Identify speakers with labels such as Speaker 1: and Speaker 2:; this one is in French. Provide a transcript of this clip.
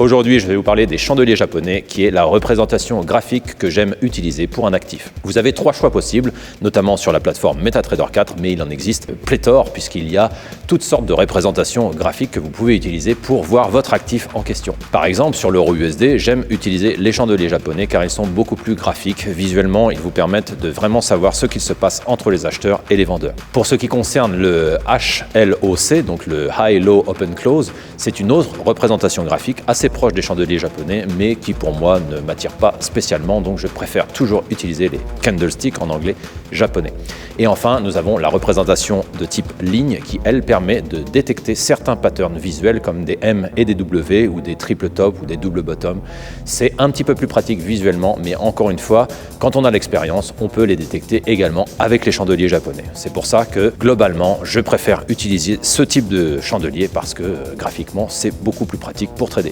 Speaker 1: Aujourd'hui, je vais vous parler des chandeliers japonais, qui est la représentation graphique que j'aime utiliser pour un actif. Vous avez 3 choix possibles, notamment sur la plateforme MetaTrader 4, mais il en existe pléthore puisqu'il y a toutes sortes de représentations graphiques que vous pouvez utiliser pour voir votre actif en question. Par exemple, sur l'euro USD, j'aime utiliser les chandeliers japonais car ils sont beaucoup plus graphiques. Visuellement, ils vous permettent de vraiment savoir ce qu'il se passe entre les acheteurs et les vendeurs. Pour ce qui concerne le HLOC, donc le High Low Open Close, c'est une autre représentation graphique assez proche des chandeliers japonais, mais qui pour moi ne m'attire pas spécialement, donc je préfère toujours utiliser les candlesticks en anglais japonais. Et enfin, nous avons la représentation de type ligne qui, elle, permet de détecter certains patterns visuels comme des M et des W ou des triple top ou des double bottom. C'est un petit peu plus pratique visuellement, mais encore une fois, quand on a l'expérience, on peut les détecter également avec les chandeliers japonais. C'est pour ça que globalement, je préfère utiliser ce type de chandelier parce que graphiquement, c'est beaucoup plus pratique pour trader.